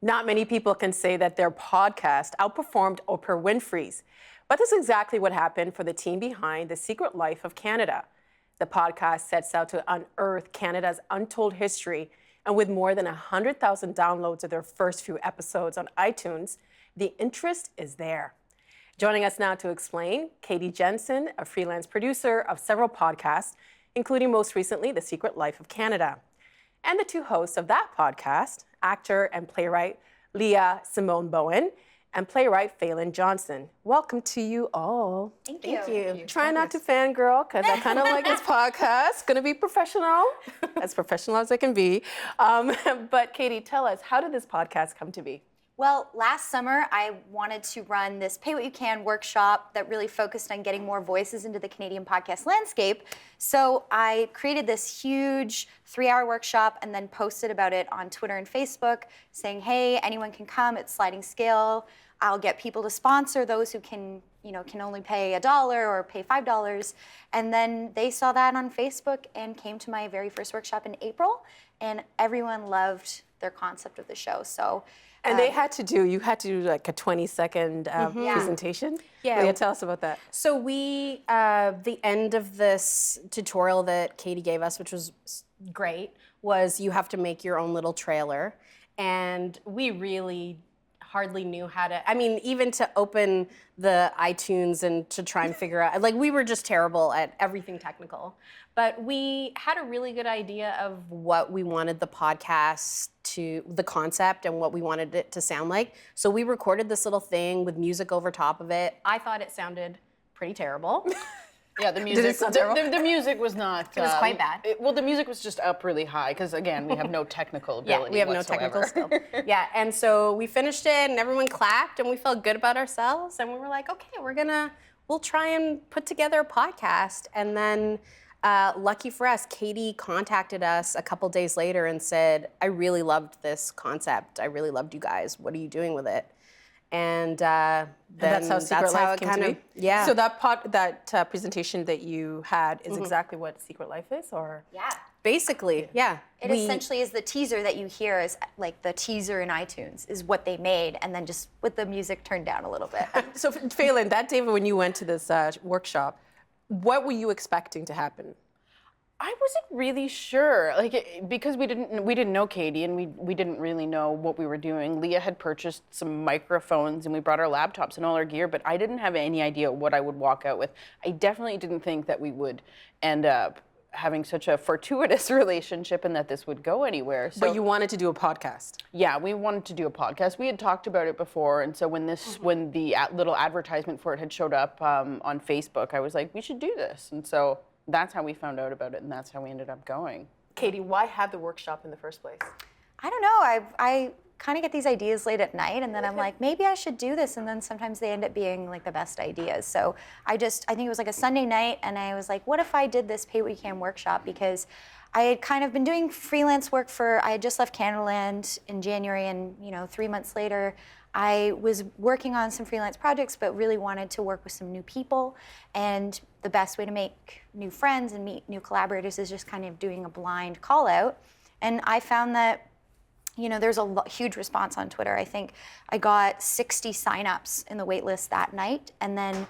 Not many people can say that their podcast outperformed Oprah Winfrey's, but that's exactly what happened for the team behind The Secret Life of Canada. The podcast sets out to unearth Canada's untold history, and with more than 100,000 downloads of their first few episodes on iTunes, the interest is there. Joining us now to explain, Katie Jensen, a freelance producer of several podcasts, including most recently The Secret Life of Canada. And the two hosts of that podcast, actor and playwright Leah Simone-Bowen and playwright Falen Johnson. Welcome to you all. Thank you. Try not to fangirl, because I kind of like this podcast. Going to be professional, as professional as I can be. But Katie, tell us, how did this podcast come to be? Well, last summer, I wanted to run this Pay What You Can workshop that really focused on getting more voices into the Canadian podcast landscape. So I created this huge 3-hour workshop and then posted about it on Twitter and Facebook, saying, hey, anyone can come, it's sliding scale. I'll get people to sponsor those who can only pay $1 or pay $5. And then they saw that on Facebook and came to my very first workshop in April, and everyone loved their concept of the show. So. And you had to do like a 20-second presentation? Yeah. Leah, tell us about that. So the end of this tutorial that Katie gave us, which was great, was you have to make your own little trailer. And we really hardly knew how to, even to open the iTunes and to try and figure out, we were just terrible at everything technical. But we had a really good idea of what we wanted the podcast the concept and what we wanted it to sound like. So we recorded this little thing with music over top of it. I thought it sounded pretty terrible. Yeah, the music. Did it sound terrible? The music was not. It was quite bad. The music was just up really high because, again, we have no technical ability. Yeah, we have whatsoever. no technical skill. Yeah, and so we finished it, and everyone clapped, and we felt good about ourselves, and we were like, okay, we'll try and put together a podcast, and then. Lucky for us, Katie contacted us a couple days later and said, I really loved this concept. I really loved you guys. What are you doing with it? And that's how Secret Life came to be? Yeah. So that presentation that you had is exactly what Secret Life is, or? Yeah. Basically, yeah. It essentially is the teaser that you hear is like the teaser in iTunes is what they made, and then just with the music turned down a little bit. So Falen, that day when you went to this workshop, what were you expecting to happen? I wasn't really sure, because we didn't know Katie, and we didn't really know what we were doing. Leah had purchased some microphones, and we brought our laptops and all our gear, but I didn't have any idea what I would walk out with. I definitely didn't think that we would end up having such a fortuitous relationship and that this would go anywhere. So, but you wanted to do a podcast. Yeah, we wanted to do a podcast. We had talked about it before, and so when the little advertisement for it had showed up on Facebook, I was like, we should do this. And so that's how we found out about it, and that's how we ended up going. Katie, why have the workshop in the first place? I don't know. I kind of get these ideas late at night, and then I'm like, maybe I should do this, and then sometimes they end up being like the best ideas. So I think it was like a Sunday night, and I was like, what if I did this Pay What You Can workshop? Because I had kind of been doing freelance work I had just left Canadaland in January, and 3 months later, I was working on some freelance projects, but really wanted to work with some new people. And the best way to make new friends and meet new collaborators is just kind of doing a blind call out. And I found that there's a huge response on Twitter. I think I got 60 signups in the wait list that night. And then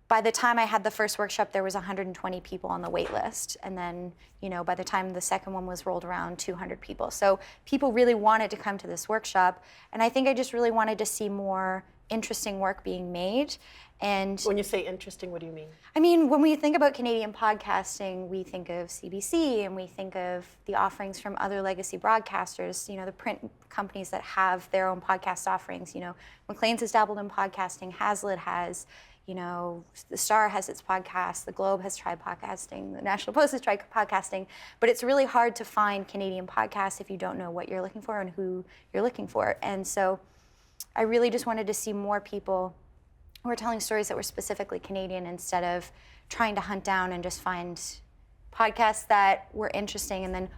by the time I had the first workshop, there was 120 people on the wait list. And then, by the time the second one was rolled around, 200 people. So people really wanted to come to this workshop. And I think I just really wanted to see more interesting work being made. And when you say interesting, what do you mean? I mean, when we think about Canadian podcasting, we think of CBC and we think of the offerings from other legacy broadcasters, the print companies that have their own podcast offerings. Maclean's has dabbled in podcasting, Hazlitt has, the Star has its podcast, the Globe has tried podcasting, the National Post has tried podcasting, but it's really hard to find Canadian podcasts if you don't know what you're looking for and who you're looking for. And so I really just wanted to see more people who were telling stories that were specifically Canadian instead of trying to hunt down and just find podcasts that were interesting and then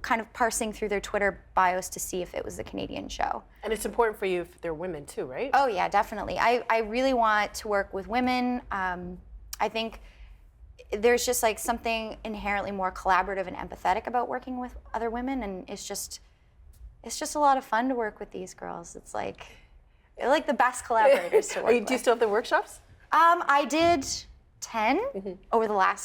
kind of parsing through their Twitter bios to see if it was a Canadian show. And it's important for you if they're women too, right? Oh yeah, definitely. I really want to work with women. I think there's just something inherently more collaborative and empathetic about working with other women, and it's just it's just a lot of fun to work with these girls. It's like they're like the best collaborators to work with. Do you still have the workshops? I did 10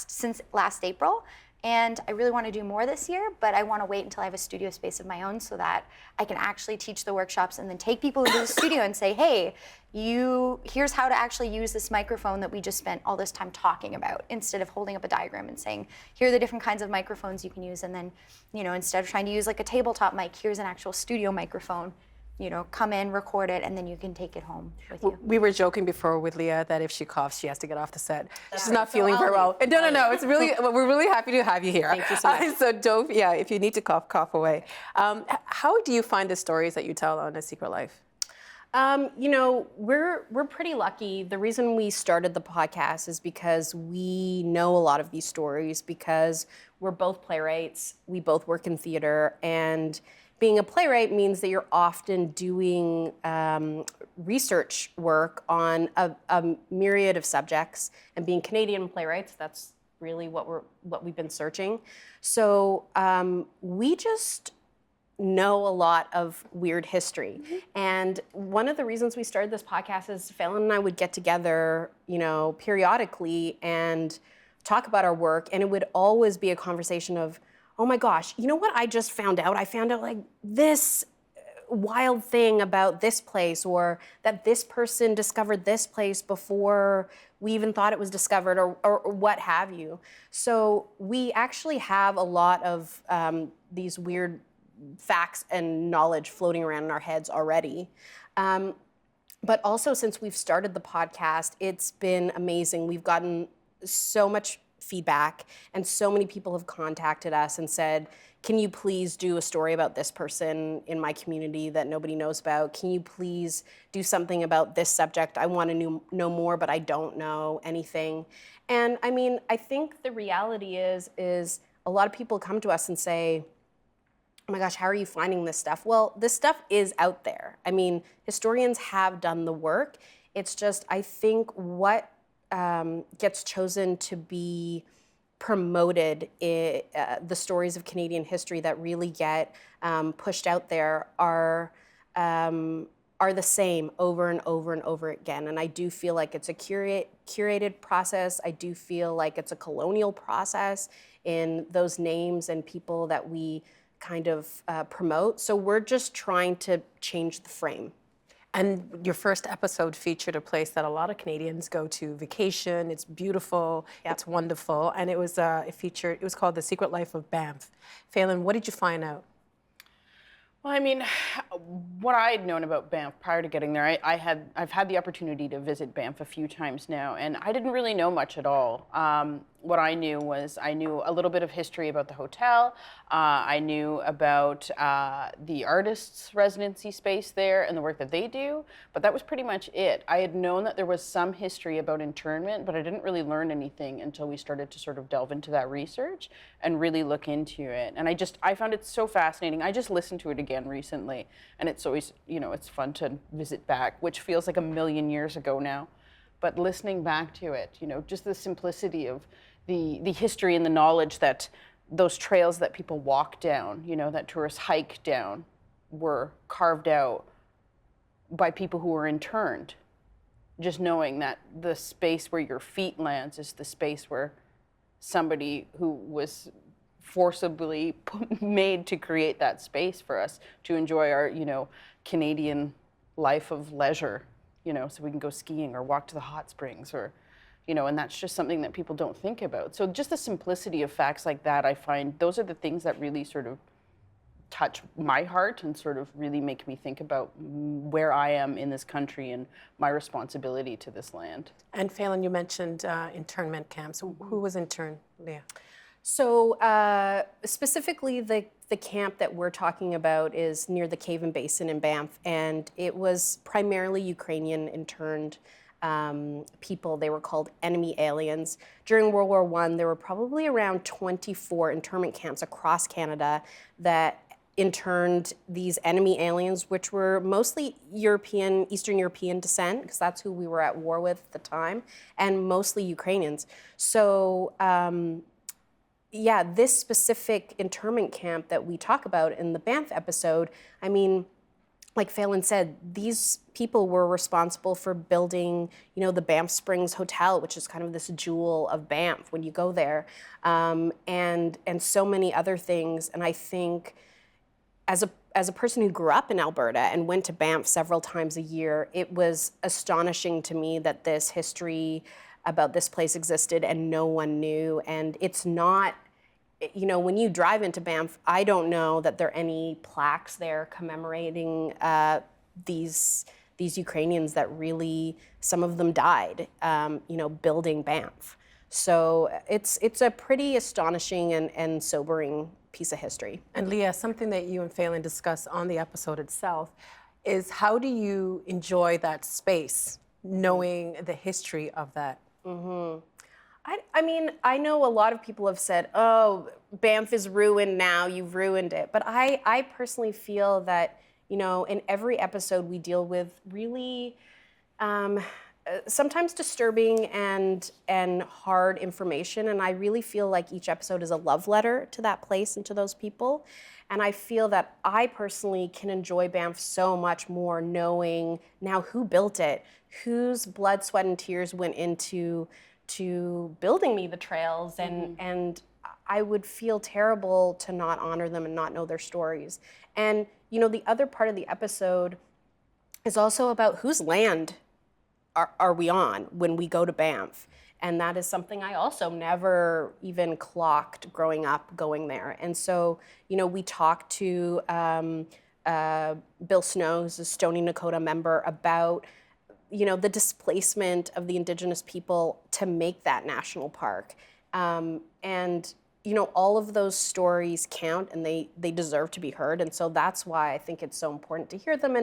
since last April, and I really want to do more this year, but I want to wait until I have a studio space of my own so that I can actually teach the workshops and then take people into the studio and say, hey, here's how to actually use this microphone that we just spent all this time talking about, instead of holding up a diagram and saying, here are the different kinds of microphones you can use, and then, instead of trying to use like a tabletop mic, here's an actual studio microphone. Come in, record it, and then you can take it home with you. We were joking before with Leah that if she coughs, she has to get off the set. She's not feeling very well. No. It's really, we're really happy to have you here. Thank you so much. So don't, if you need to cough away. How do you find the stories that you tell on A Secret Life? We're pretty lucky. The reason we started the podcast is because we know a lot of these stories, because we're both playwrights. We both work in theater, and being a playwright means that you're often doing research work on a myriad of subjects. And being Canadian playwrights, that's really what we've been searching. So we just know a lot of weird history. And one of the reasons we started this podcast is Falen and I would get together, periodically and talk about our work, and it would always be a conversation of, oh my gosh, you know what I just found out? I found out like this wild thing about this place, or that this person discovered this place before we even thought it was discovered, or what have you. So we actually have a lot of these weird facts and knowledge floating around in our heads already. But also, since we've started the podcast, it's been amazing. We've gotten so much feedback, and so many people have contacted us and said, can you please do a story about this person in my community that nobody knows about? Can you please do something about this subject? I want to know more, but I don't know anything. And I mean, I think the reality is a lot of people come to us and say, oh my gosh, how are you finding this stuff? Well, this stuff is out there. I mean, historians have done the work. It's just, I think what gets chosen to be promoted, the stories of Canadian history that really get pushed out there are the same over and over and over again. And I do feel like it's a curated process. I do feel like it's a colonial process in those names and people that we kind of promote. So we're just trying to change the frame. And your first episode featured a place that a lot of Canadians go to vacation. It's beautiful, It's wonderful, and it was called The Secret Life of Banff. Falen, what did you find out? Well, I mean, what I had known about Banff prior to getting there, I've had the opportunity to visit Banff a few times now, and I didn't really know much at all. What I knew was I knew a little bit of history about the hotel. I knew about the artists' residency space there and the work that they do, but that was pretty much it. I had known that there was some history about internment, but I didn't really learn anything until we started to sort of delve into that research and really look into it. And I found it so fascinating. I just listened to it again recently, and it's always, it's fun to visit back, which feels like a million years ago now. But listening back to it, just the simplicity of the history and the knowledge that those trails that people walk down, that tourists hike down, were carved out by people who were interned. Just knowing that the space where your feet lands is the space where somebody who was forcibly made to create that space for us to enjoy our, Canadian life of leisure, so we can go skiing or walk to the hot springs or, and that's just something that people don't think about. So just the simplicity of facts like that, I find those are the things that really sort of touch my heart and sort of really make me think about where I am in this country and my responsibility to this land. And Falen, you mentioned internment camps. Who was interned, Leah? So specifically, the camp that we're talking about is near the Cave and Basin in Banff, and it was primarily Ukrainian interned people. They were called enemy aliens. During World War I, there were probably around 24 internment camps across Canada that interned these enemy aliens, which were mostly Eastern European descent, because that's who we were at war with at the time, and mostly Ukrainians. So yeah, this specific internment camp that we talk about in the Banff episode, I mean, like Falen said, these people were responsible for building, the Banff Springs Hotel, which is kind of this jewel of Banff when you go there, and so many other things. And I think, as a person who grew up in Alberta and went to Banff several times a year, it was astonishing to me that this history about this place existed and no one knew. And it's not, when you drive into Banff, I don't know that there are any plaques there commemorating these Ukrainians that really, some of them died, building Banff. So it's a pretty astonishing and sobering piece of history. And Leah, something that you and Falen discuss on the episode itself is how do you enjoy that space, knowing the history of that? I mean, I know a lot of people have said, oh, Banff is ruined now, you've ruined it. But I personally feel that, in every episode we deal with really sometimes disturbing and hard information. And I really feel like each episode is a love letter to that place and to those people. And I feel that I personally can enjoy Banff so much more knowing now who built it, whose blood, sweat, and tears went into building me the trails, and I would feel terrible to not honor them and not know their stories. And the other part of the episode is also about whose land are we on when we go to Banff. And that is something I also never even clocked growing up going there. And so, we talked to Bill Snow, who's a Stoney Nakoda member, about the displacement of the Indigenous people to make that national park. And all of those stories count and they deserve to be heard. And so that's why I think it's so important to hear them,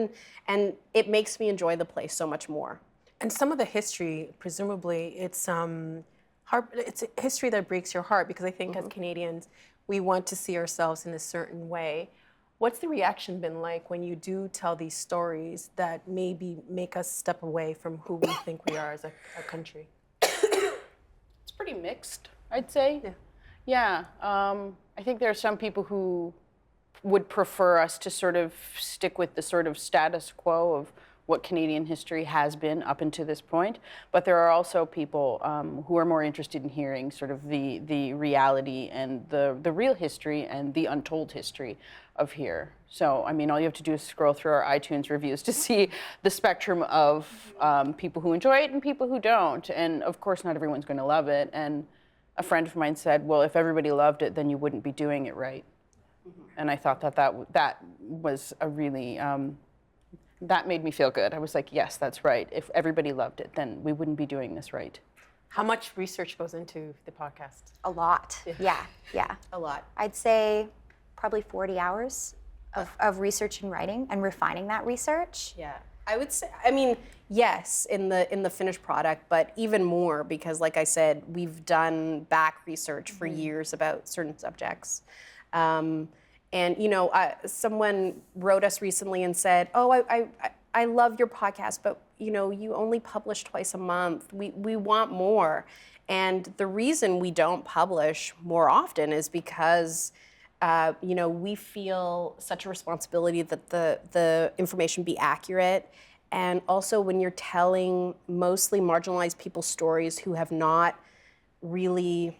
and it makes me enjoy the place so much more. And some of the history, presumably, it's it's a history that breaks your heart, because I think as Canadians, we want to see ourselves in a certain way. What's the reaction been like when you do tell these stories that maybe make us step away from who we think we are as a country? It's pretty mixed, I'd say. Yeah. I think there are some people who would prefer us to sort of stick with the sort of status quo of what Canadian history has been up until this point. But there are also people who are more interested in hearing sort of the reality and the real history and the untold history of here. So, I mean, all you have to do is scroll through our iTunes reviews to see the spectrum of people who enjoy it and people who don't. And of course, not everyone's going to love it. And a friend of mine said, well, if everybody loved it, then you wouldn't be doing it right. And I thought that was a really, that made me feel good. I was like, yes, that's right. If everybody loved it, then we wouldn't be doing this right. How much research goes into the podcast? A lot. Yeah. A lot. I'd say probably 40 hours of research and writing and refining that research. Yeah. I would say, I mean, yes, in the finished product, but even more because, like I said, we've done back research for years about certain subjects. And someone wrote us recently and said, "Oh, I love your podcast, but you only publish twice a month. We want more." And the reason we don't publish more often is because we feel such a responsibility that the information be accurate. And also when you're telling mostly marginalized people's stories who have not really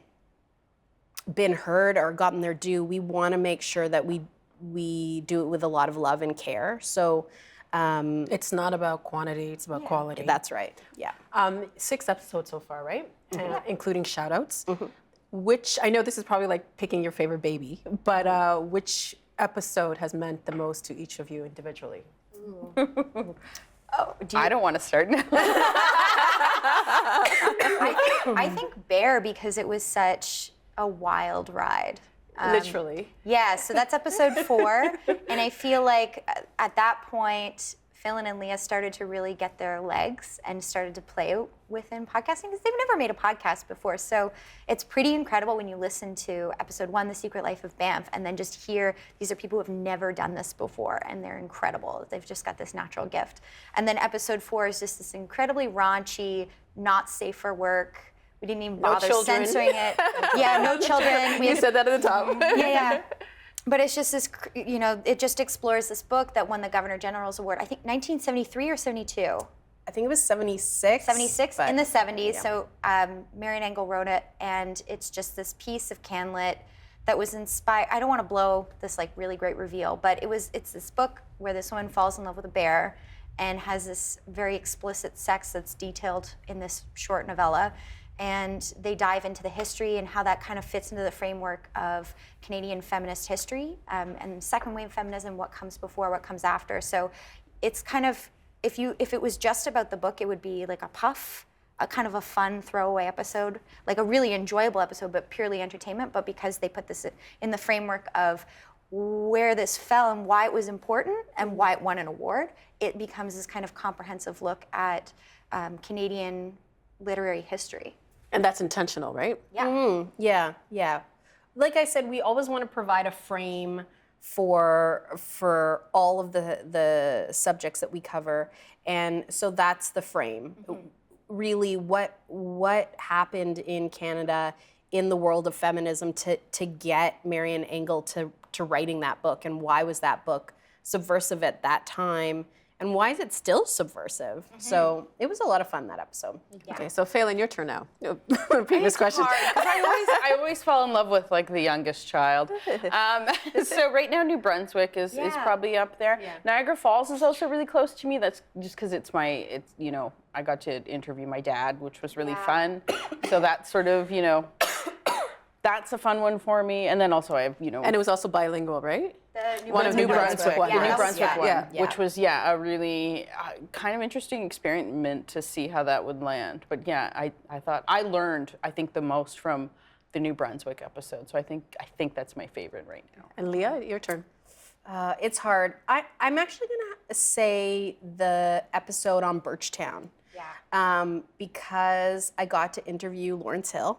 been heard or gotten their due, we want to make sure that we do it with a lot of love and care. So It's not about quantity, it's about quality. that's right, yeah. 6 episodes so far, right? Including shout outs. Which, I know this is probably like picking your favorite baby, but which episode has meant the most to each of you individually? I don't want to start now. I think Bear, because it was such a wild ride. Literally. Yeah, so that's episode 4, and I feel like at that point, Falen and Leah started to really get their legs and started to play within podcasting because they've never made a podcast before. So it's pretty incredible when you listen to episode 1, The Secret Life of Banff, and then just hear these are people who have never done this before, and they're incredible. They've just got this natural gift. And then episode 4 is just this incredibly raunchy, not safe for work, We didn't even No bother children. censoring it. Yeah, no children. You said that at the top. Yeah. But it's just this, it just explores this book that won the Governor General's Award, I think 1973 or 72. I think it was 76. 76 but- in the 70s. yeah. So Marian Engel wrote it, and it's just this piece of CanLit that was inspired. I don't want to blow this like really great reveal, but it's this book where this woman falls in love with a bear and has this very explicit sex that's detailed in this short novella. And they dive into the history and how that kind of fits into the framework of Canadian feminist history and second wave feminism, what comes before, what comes after. So it's kind of, if it was just about the book, it would be like a puff, a kind of a fun throwaway episode, like a really enjoyable episode, but purely entertainment. But because they put this in the framework of where this fell and why it was important and why it won an award, it becomes this kind of comprehensive look at Canadian literary history. And that's intentional, right? Yeah. Yeah. Like I said, we always want to provide a frame for all of the subjects that we cover, and so that's the frame. Really, what happened in Canada in the world of feminism to get Marian Engel to writing that book, and why was that book subversive at that time? And why is it still subversive? So it was a lot of fun, that episode. Okay, so Falen, your turn now. Previous question. I always fall in love with like the youngest child. So right now New Brunswick is probably up there. Yeah. Niagara Falls is also really close to me. That's just because I got to interview my dad, which was really fun. So that's sort of, that's a fun one for me. And then also I have, And it was also bilingual, right? One of New Brunswick one. The Yeah, New that was- Brunswick one, yeah. which was a really kind of interesting experiment to see how that would land. But yeah, I thought I learned the most from the New Brunswick episode. So I think that's my favorite right now. And Leah, your turn. It's hard. I'm actually gonna say the episode on Birchtown. Because I got to interview Lawrence Hill,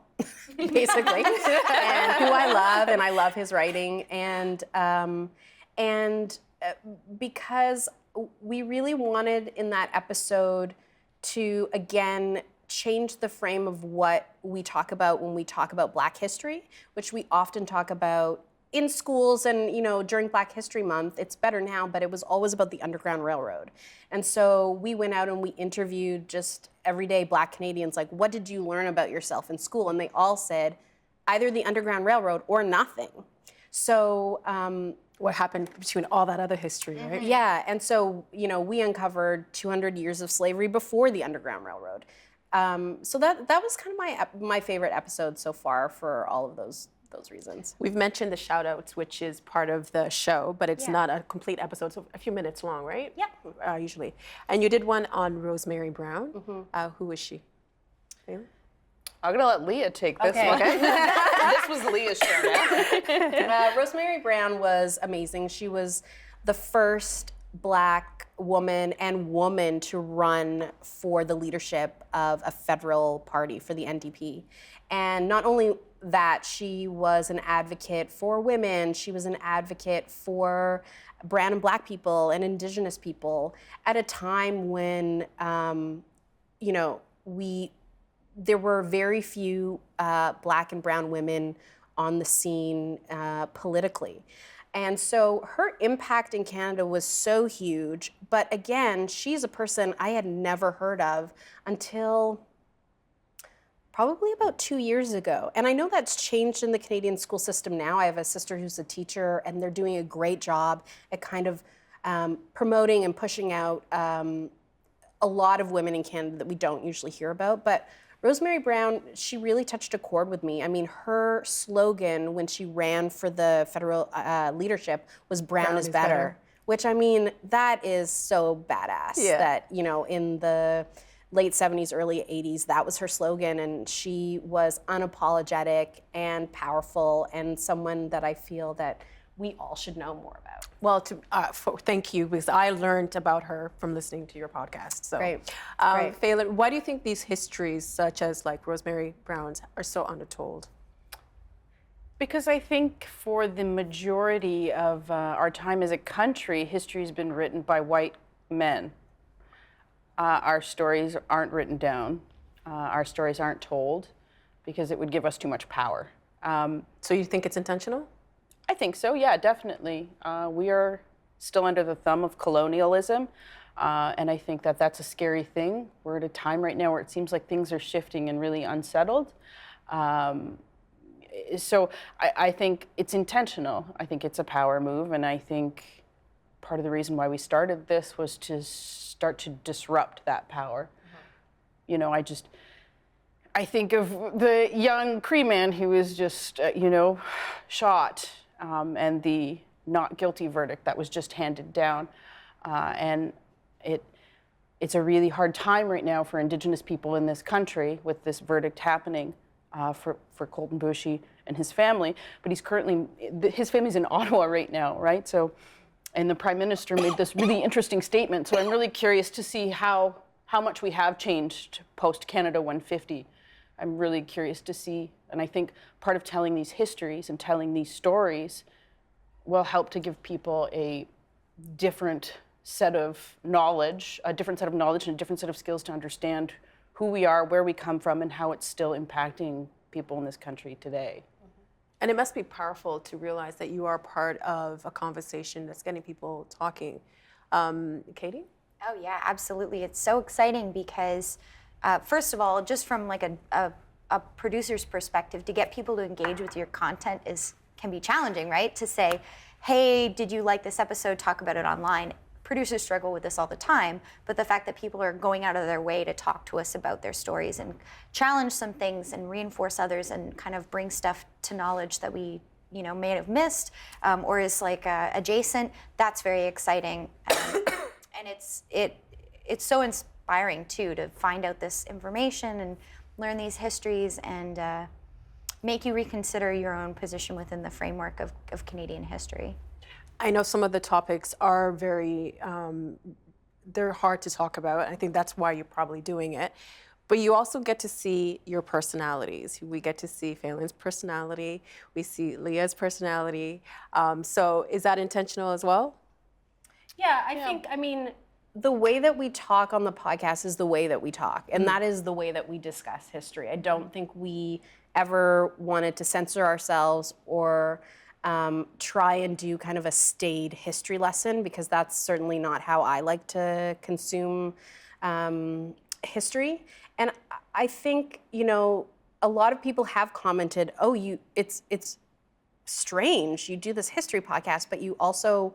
basically, and who I love, and I love his writing, and because we really wanted in that episode to again change the frame of what we talk about when we talk about Black history, which we often talk about in schools and during Black History Month. It's better now, but it was always about the Underground Railroad. And so we went out and we interviewed just everyday Black Canadians, like, what did you learn about yourself in school? And they all said either the Underground Railroad or nothing. So What happened between all that other history, right? yeah, and so we uncovered 200 years of slavery before the Underground Railroad. So that was kind of my favorite episode so far for all of those reasons. We've mentioned the shout outs, which is part of the show, but it's not a complete episode, so a few minutes long, right? Yeah. Usually. And you did one on Rosemary Brown. Who is she? Falen? I'm gonna let Leah take this Okay. one. This was Leah's show now. Rosemary Brown was amazing. She was the first Black woman to run for the leadership of a federal party, for the NDP. And not only that, she was an advocate for women, she was an advocate for brown and Black people and Indigenous people at a time when, there were very few Black and brown women on the scene politically. And so her impact in Canada was so huge, but again, she's a person I had never heard of until probably about 2 years ago. And I know that's changed in the Canadian school system now. I have a sister who's a teacher, and they're doing a great job at kind of promoting and pushing out a lot of women in Canada that we don't usually hear about. But Rosemary Brown, she really touched a chord with me. I mean, her slogan when she ran for the federal leadership was "Brown is better," which, I mean, that is so badass. Yeah. That, in the late 70s, early 80s, that was her slogan, and she was unapologetic and powerful, and someone that I feel that we all should know more about. Well, thank you, because I learned about her from listening to your podcast. So, Great. Falen, why do you think these histories, such as like Rosemary Brown's, are so undertold? Because I think for the majority of our time as a country, history has been written by white men. Our stories aren't written down. Our stories aren't told. because it would give us too much power. So you think it's intentional? I think so, yeah, definitely. We are still under the thumb of colonialism, and I think that that's a scary thing. We're at a time right now where it seems like things are shifting and really unsettled. So I think it's intentional. I think it's a power move, and I think part of the reason why we started this was to start to disrupt that power. You know, I think of the young Cree man who was just, shot, and the not guilty verdict that was just handed down. And it's a really hard time right now for Indigenous people in this country with this verdict happening for Colton Bushy and his family. But his family's in Ottawa right now, right? So, and the Prime Minister made this really interesting statement. So I'm really curious to see how much we have changed post Canada 150. I'm really curious to see, and I think part of telling these histories and telling these stories will help to give people a different set of knowledge, and a different set of skills to understand who we are, where we come from, and how it's still impacting people in this country today. And it must be powerful to realize that you are part of a conversation that's getting people talking. Katie? Oh yeah, absolutely. It's so exciting because, first of all, just from like a producer's perspective, to get people to engage with your content can be challenging, right? To say, hey, did you like this episode? Talk about it online. Producers struggle with this all the time, but the fact that people are going out of their way to talk to us about their stories and challenge some things and reinforce others and kind of bring stuff to knowledge that we may have missed or is like adjacent, that's very exciting. And it's so inspiring too to find out this information and learn these histories and make you reconsider your own position within the framework of Canadian history. I know some of the topics are very, they're hard to talk about. I think that's why you're probably doing it. But you also get to see your personalities. We get to see Falen's personality. We see Leah's personality. So is that intentional as well? Yeah, I think, the way that we talk on the podcast is the way that we talk, and that is the way that we discuss history. I don't think we ever wanted to censor ourselves or try and do kind of a staid history lesson, because that's certainly not how I like to consume history. And I think, a lot of people have commented, oh, it's strange, you do this history podcast, but you also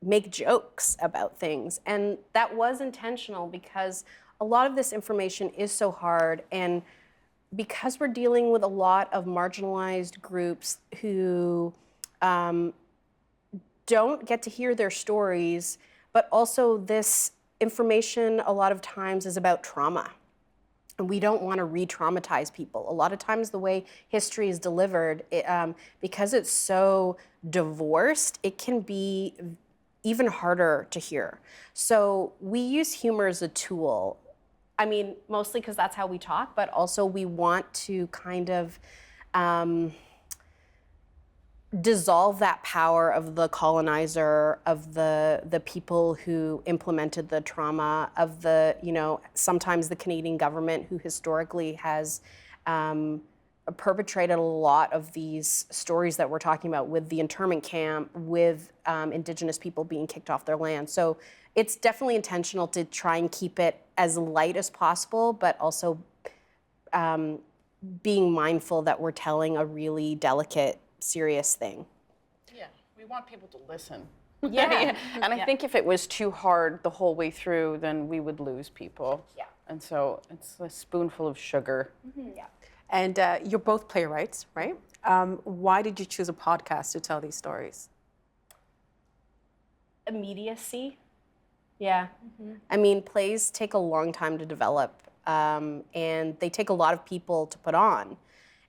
make jokes about things. And that was intentional because a lot of this information is so hard, and because we're dealing with a lot of marginalized groups who don't get to hear their stories, but also this information a lot of times is about trauma. And we don't want to re-traumatize people. A lot of times the way history is delivered, because it's so divorced, it can be even harder to hear. So we use humor as a tool. Mostly because that's how we talk, but also we want to kind of dissolve that power of the colonizer, of the people who implemented the trauma, of the, sometimes the Canadian government who historically has perpetrated a lot of these stories that we're talking about with the internment camp, with Indigenous people being kicked off their land. So it's definitely intentional to try and keep it as light as possible, but also being mindful that we're telling a really delicate, serious thing. Yeah, we want people to listen. Yeah. And I think if it was too hard the whole way through, then we would lose people. Yeah. And so it's a spoonful of sugar. Mm-hmm. Yeah. And you're both playwrights, right? Why did you choose a podcast to tell these stories? Immediacy. Yeah. Mm-hmm. Plays take a long time to develop, and they take a lot of people to put on.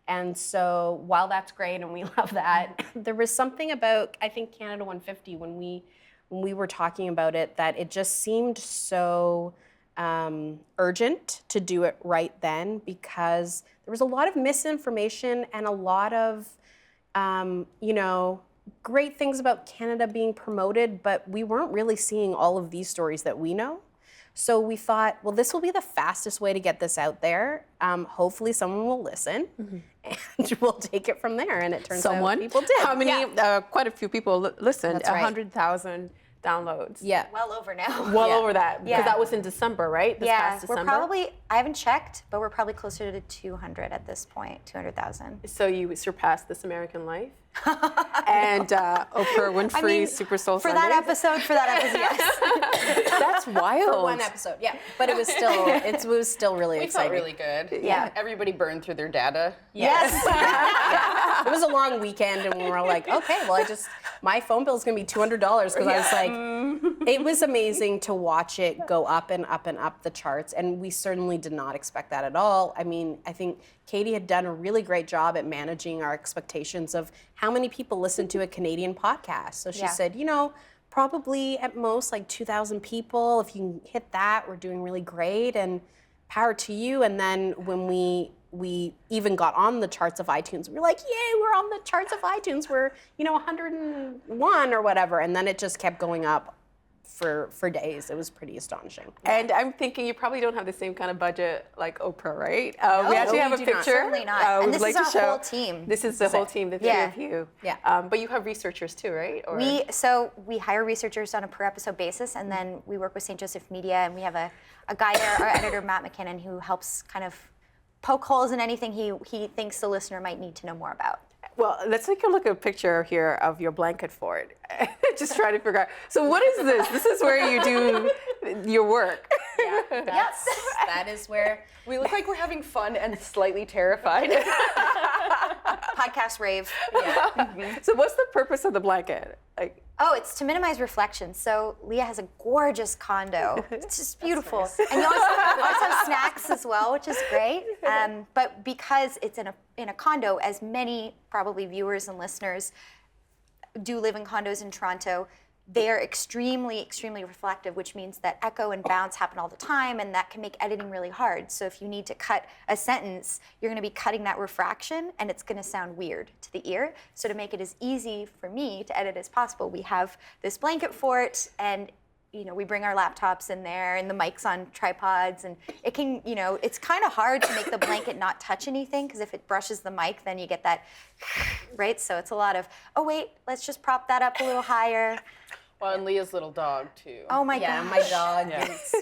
And so while that's great and we love that, there was something about, I think, Canada 150 when we were talking about it, that it just seemed so urgent to do it right then, because there was a lot of misinformation and a lot of, great things about Canada being promoted, but we weren't really seeing all of these stories that we know. So we thought, well, this will be the fastest way to get this out there. Hopefully someone will listen and we'll take it from there. And it turns out people did. How many? Quite a few people listened. That's right. 100,000 downloads. Yeah. Well over now. Well over that. Because Yeah. that was in December, right? This past we're December. probably, I haven't checked, but we're probably closer to 200 at this point, 200,000. So you surpassed This American Life and Oprah Winfrey's Super Soul For Sundays. that episode, yes. That's wild. For one episode, yeah. But it was still, it was still really We exciting. felt really good. Yeah. Everybody burned through their data. Yes. It was a long weekend, and we were like, okay, well, my phone bill is going to be $200 because I was like, it was amazing to watch it go up and up and up the charts, and we certainly did not expect that at all. I mean, I think Katie had done a really great job at managing our expectations of how many people listen to a Canadian podcast. So she said, probably at most like 2,000 people. If you can hit that, we're doing really great, and power to you. And then when we even got on the charts of iTunes, we were like, yay, we're on the charts of iTunes. We're 101 or whatever. And then it just kept going up for days. It was pretty astonishing. And I'm thinking you probably don't have the same kind of budget like Oprah, right? We actually we have a do picture. not. Certainly not. we And would this like is to our show. whole team. This is the whole team, the three Yeah. of you. Yeah. But you have researchers too, right? Or So we hire researchers on a per episode basis, and then we work with St. Joseph Media, and we have a guy there, our editor, Matt McKinnon, who helps kind of poke holes in anything he thinks the listener might need to know more about. Well, let's take a look at a picture here of your blanket fort. Just trying to figure out. So what is this? This is where you do your work. That is where We look like we're having fun and slightly terrified. Podcast rave. So what's the purpose of the blanket? Like, Oh, it's to minimize reflection. So Leah has a gorgeous condo. It's just beautiful. And you also have snacks as well, which is great. But because it's in a condo, as many probably viewers and listeners do live in condos in Toronto, they are extremely, extremely reflective, which means that echo and bounce happen all the time, and that can make editing really hard. So if you need to cut a sentence, you're going to be cutting that refraction, and it's going to sound weird to the ear. So to make it as easy for me to edit as possible, we have this blanket fort, and we bring our laptops in there and the mics on tripods, and it can, it's kind of hard to make the blanket not touch anything, because if it brushes the mic, then you get that, right? So it's a lot of, oh wait, let's just prop that up a little higher. Well, and Leah's little dog too. Oh my yeah, gosh. my dog is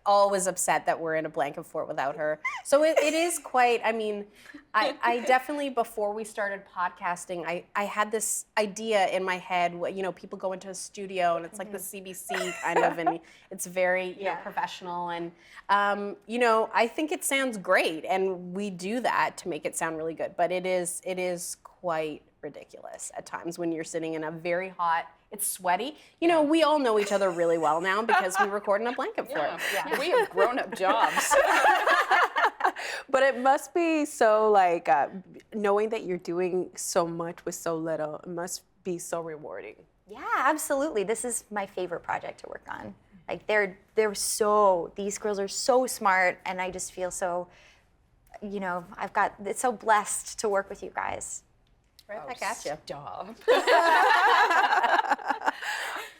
always upset that we're in a blanket fort without her. So it is quite, I definitely, before we started podcasting, I had this idea in my head, people go into a studio and it's like the CBC kind of, and it's very professional. And, I think it sounds great, and we do that to make it sound really good. But it is quite ridiculous at times when you're sitting in a very hot, it's sweaty. We all know each other really well now because we record in a blanket fort. Yeah. We have grown-up jobs. but it must be so like knowing that you're doing so much with so little. It must be so rewarding. Yeah, absolutely. This is my favorite project to work on. Like these girls are so smart, and I just feel so, it's so blessed to work with you guys. Right back at you. Stop.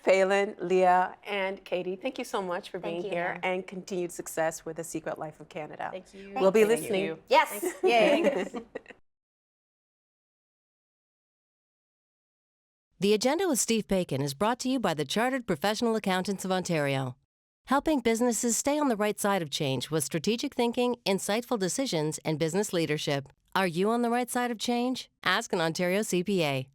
Phelan, Leah, and Katie, thank you so much for being you, here, Leah. and continued success with The Secret Life of Canada. Thank you. We'll be Thank listening. you. Yes. Yay. The Agenda with Steve Bacon is brought to you by the Chartered Professional Accountants of Ontario, helping businesses stay on the right side of change with strategic thinking, insightful decisions, and business leadership. Are you on the right side of change? Ask an Ontario CPA.